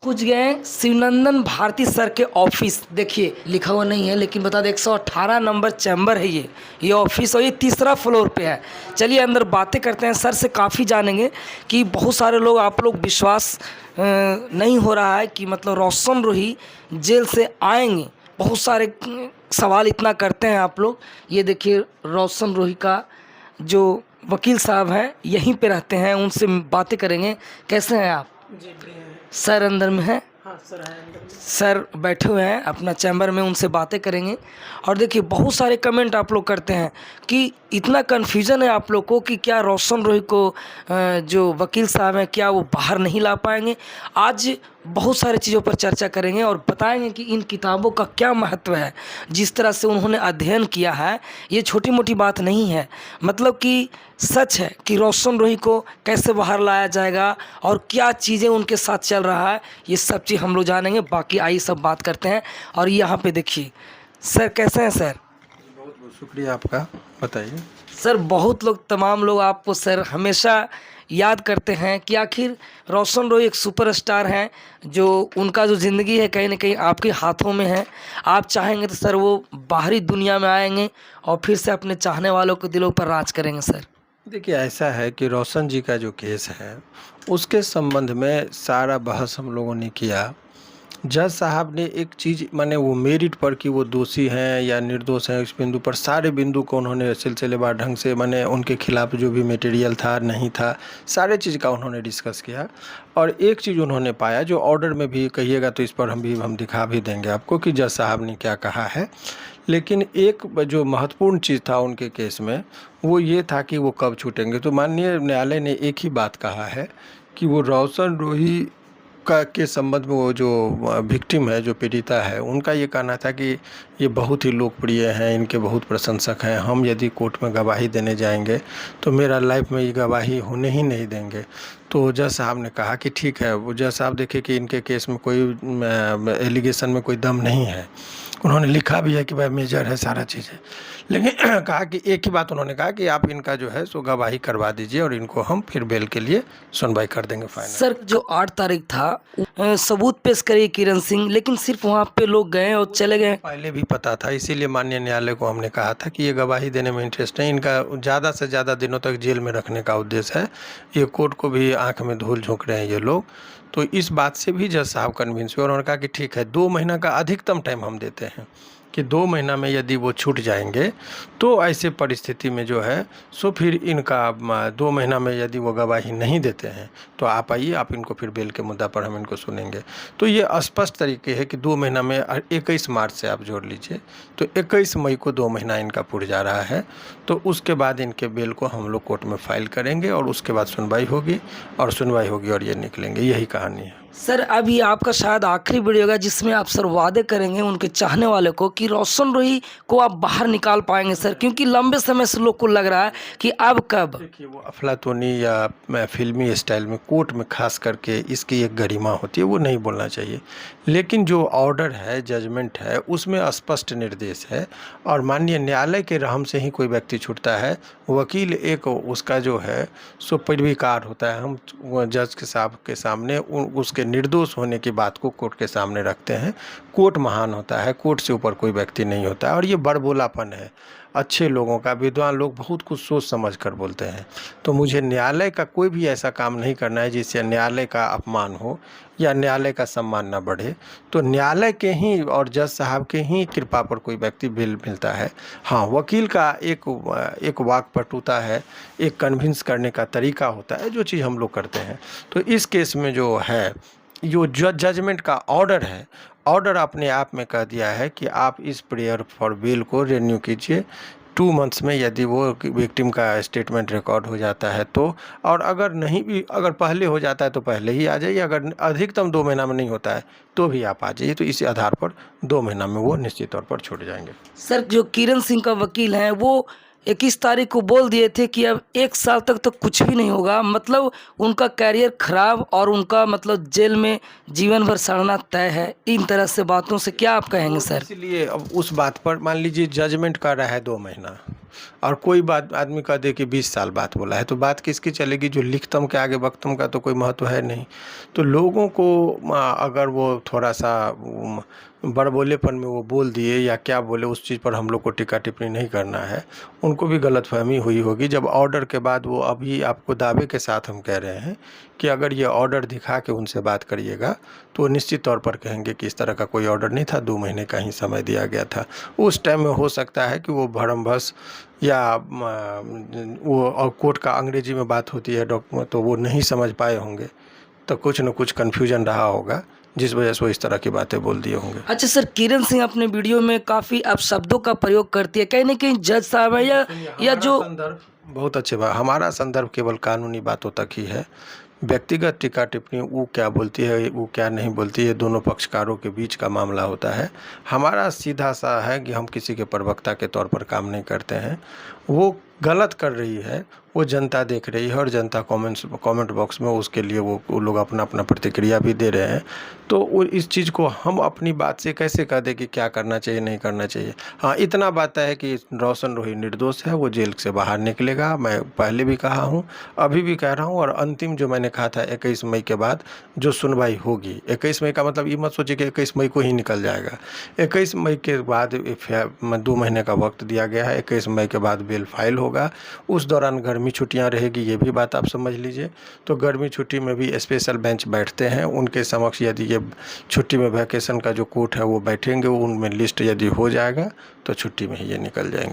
कुछ गए शिवनंदन भारती सर के ऑफिस। देखिए लिखा हुआ नहीं है लेकिन बता दें 118 नंबर चैम्बर है ये ऑफिस, और ये तीसरा फ्लोर पे है। चलिए अंदर बातें करते हैं, सर से काफ़ी जानेंगे कि बहुत सारे लोग, आप लोग विश्वास नहीं हो रहा है कि मतलब रोशन रोही जेल से आएंगे। बहुत सारे सवाल इतना करते हैं आप लोग। ये देखिए रोशन रोही का जो वकील साहब हैं यहीं पे रहते हैं, उनसे बातें करेंगे। कैसे हैं आप? जी बढ़िया है। सर अंदर में है? हाँ सर है अंदर में। सर बैठे हुए हैं अपना चैम्बर में, उनसे बातें करेंगे। और देखिए बहुत सारे कमेंट आप लोग करते हैं कि इतना कन्फ्यूज़न है आप लोग को कि क्या रोशन रोही को जो वकील साहब हैं क्या वो बाहर नहीं ला पाएंगे। आज बहुत सारी चीज़ों पर चर्चा करेंगे और बताएंगे कि इन किताबों का क्या महत्व है। जिस तरह से उन्होंने अध्ययन किया है ये छोटी मोटी बात नहीं है, मतलब कि सच है कि रोशन रोही को कैसे बाहर लाया जाएगा और क्या चीज़ें उनके साथ चल रहा है, ये सब चीज़ हम लोग जानेंगे। बाकी आइए सब बात करते हैं। और यहाँ पे देखिए सर, कैसे हैं सर? बहुत बहुत शुक्रिया आपका, बताइए। सर बहुत लोग, तमाम लोग आपको सर हमेशा याद करते हैं कि आखिर रोशन रोही एक सुपरस्टार हैं, जो उनका जो ज़िंदगी है कहीं ना कहीं आपके हाथों में है। आप चाहेंगे तो सर वो बाहरी दुनिया में आएंगे और फिर से अपने चाहने वालों के दिलों पर राज करेंगे। सर देखिए ऐसा है कि रोशन जी का जो केस है उसके संबंध में सारा बहस हम लोगों ने किया। जज साहब ने एक चीज़ माने वो मेरिट पर कि वो दोषी हैं या निर्दोष हैं, इस बिंदु पर सारे बिंदु को उन्होंने सिलसिलेवार ढंग से माने उनके खिलाफ जो भी मटेरियल था नहीं था, सारे चीज़ का उन्होंने डिस्कस किया। और एक चीज़ उन्होंने पाया जो ऑर्डर में भी कहिएगा तो इस पर हम दिखा भी देंगे आपको कि जज साहब ने क्या कहा है। लेकिन एक जो महत्वपूर्ण चीज़ था उनके केस में वो ये था कि वो कब छूटेंगे। तो माननीय न्यायालय ने एक ही बात कहा है कि वो रोशन रोही का के संबंध में वो जो विक्टिम है, जो पीड़िता है, उनका ये कहना था कि ये बहुत ही लोकप्रिय हैं, इनके बहुत प्रशंसक हैं, हम यदि कोर्ट में गवाही देने जाएंगे तो मेरा लाइफ में ये गवाही होने ही नहीं देंगे। तो जज साहब ने कहा कि ठीक है। वो जज साहब देखे कि इनके केस में कोई एलिगेशन में कोई दम नहीं है। उन्होंने लिखा भी है कि भाई मेजर है सारा चीज़ें, लेकिन कहा कि एक ही बात उन्होंने कहा कि आप इनका जो है सो गवाही करवा दीजिए और इनको हम फिर बेल के लिए सुनवाई कर देंगे फाइनल। सर जो 8 तारीख था सबूत पेश करिए किरण सिंह, लेकिन सिर्फ वहाँ पे लोग गए और चले गए। पहले भी पता था, इसीलिए माननीय न्यायालय को हमने कहा था कि ये गवाही देने में इंटरेस्ट नहीं, इनका ज़्यादा से ज़्यादा दिनों तक जेल में रखने का उद्देश्य है। ये कोर्ट को भी आंख में धूल झोंक रहे हैं ये लोग। तो इस बात से भी जज साहब कन्विंस हुए और उन्होंने कहा कि ठीक है 2 महीना का अधिकतम टाइम हम देते हैं कि 2 महीना में यदि वो छूट जाएंगे तो ऐसे परिस्थिति में जो है सो फिर इनका 2 महीना में यदि वो गवाही नहीं देते हैं तो आप आइए, आप इनको फिर बेल के मुद्दा पर हम इनको सुनेंगे। तो ये स्पष्ट तरीके है कि 2 महीना में 21 मार्च से आप जोड़ लीजिए तो 21 मई को 2 महीना इनका पूरा जा रहा है। तो उसके बाद इनके बेल को हम लोग कोर्ट में फाइल करेंगे और उसके बाद सुनवाई होगी और ये निकलेंगे। यही कहानी है। सर अभी आपका शायद आखिरी वीडियो होगा जिसमें आप सर वादे करेंगे उनके चाहने वाले को कि रोशन रोही को आप बाहर निकाल पाएंगे सर, क्योंकि लंबे समय से लोग को लग रहा है कि अब कब। देखिए वो अफलातूनी या फिल्मी स्टाइल में कोर्ट में खास करके इसकी एक गरिमा होती है, वो नहीं बोलना चाहिए। लेकिन जो ऑर्डर है, जजमेंट है, उसमें स्पष्ट निर्देश है और माननीय न्यायालय के रहम से ही कोई व्यक्ति छूटता है। वकील एक उसका जो है सो पैरवीकार होता है। हम जज के साहब के सामने उसके निर्दोष होने की बात को कोर्ट के सामने रखते हैं। कोर्ट महान होता है, कोर्ट से ऊपर कोई व्यक्ति नहीं होता है और ये बड़बोलापन है अच्छे लोगों का। विद्वान लोग बहुत कुछ सोच समझ कर बोलते हैं। तो मुझे न्यायालय का कोई भी ऐसा काम नहीं करना है जिससे न्यायालय का अपमान हो या न्यायालय का सम्मान न बढ़े। तो न्यायालय के ही और जज साहब के ही कृपा पर कोई व्यक्ति बेल मिलता है। हाँ, वकील का एक वाक्पटुता है, एक कन्विंस करने का तरीका होता है, जो चीज़ हम लोग करते हैं। तो इस केस में जो है जो जजमेंट का ऑर्डर है, ऑर्डर अपने आप में कह दिया है कि आप इस प्रेयर फॉर बेल को रिन्यू कीजिए 2 मंथ्स में। यदि वो विक्टिम का स्टेटमेंट रिकॉर्ड हो जाता है तो, और अगर नहीं भी, अगर पहले हो जाता है तो पहले ही आ जाइए, अगर अधिकतम 2 महीना में नहीं होता है तो भी आप आ जाइए। तो इसी आधार पर 2 महीना में वो निश्चित तौर पर छूट जाएंगे। सर जो किरण सिंह का वकील हैं वो 21 तारीख को बोल दिए थे कि अब 1 साल तक तो कुछ भी नहीं होगा, मतलब उनका कैरियर खराब और उनका मतलब जेल में जीवन भर सड़ना तय है। इन तरह से बातों से क्या आप कहेंगे सर? इसलिए अब उस बात पर मान लीजिए जजमेंट कर रहा है 2 महीना, और कोई बात आदमी कह दे कि 20 साल बात बोला है, तो बात किसकी चलेगी? जो लिखतम के आगे वक्तम का तो कोई महत्व है नहीं। तो लोगों को अगर वो थोड़ा सा बड़बोलेपन में वो बोल दिए या क्या बोले, उस चीज़ पर हम लोग को टीका टिप्पणी नहीं करना है। उनको भी गलतफहमी हुई होगी जब ऑर्डर के बाद वो, अभी आपको दावे के साथ हम कह रहे हैं कि अगर ये ऑर्डर दिखा के उनसे बात करिएगा तो निश्चित तौर पर कहेंगे कि इस तरह का कोई ऑर्डर नहीं था, 2 महीने का ही समय दिया गया था। उस टाइम में हो सकता है कि वो भरमबस या वो, और कोर्ट का अंग्रेजी में बात होती है डॉक्यूमेंट, तो वो नहीं समझ पाए होंगे, तो कुछ न कुछ कन्फ्यूजन रहा होगा जिस वजह से वो इस तरह की बातें बोल दिए होंगे। अच्छा सर, किरण सिंह अपने वीडियो में काफ़ी अपशब्दों का प्रयोग करती है, कहीं ना कहीं जज साहब है या जो संदर्भ बहुत अच्छे बात, हमारा संदर्भ केवल कानूनी बातों तक ही है। व्यक्तिगत टीका टिप्पणी वो क्या बोलती है, वो क्या नहीं बोलती है, दोनों पक्षकारों के बीच का मामला होता है। हमारा सीधा सा है कि हम किसी के प्रवक्ता के तौर पर काम नहीं करते हैं। वो गलत कर रही है, वो जनता देख रही है और जनता कमेंट बॉक्स में उसके लिए वो लोग अपना अपना प्रतिक्रिया भी दे रहे हैं। तो वो इस चीज़ को हम अपनी बात से कैसे कह दें कि क्या करना चाहिए नहीं करना चाहिए। हाँ, इतना बात है कि रोशन रोही निर्दोष है, वो जेल से बाहर निकलेगा। मैं पहले भी कहा हूँ, अभी भी कह रहा हूँ, और अंतिम जो मैंने कहा था 21 मई के बाद जो सुनवाई होगी, 21 मई का मतलब ये मत सोचिए कि 21 मई को ही निकल जाएगा। 21 मई के बाद 2 महीने का वक्त दिया गया है। 21 मई के बाद बेल फाइल होगा। उस दौरान गर्मी छुट्टियां रहेगी, ये भी बात आप समझ लीजिए। तो गर्मी छुट्टी में भी स्पेशल बेंच बैठते हैं, उनके समक्ष यदि ये छुट्टी में वैकेशन का जो कोर्ट है वो बैठेंगे, उनमें लिस्ट यदि हो जाएगा तो छुट्टी में ही ये निकल जाएंगे।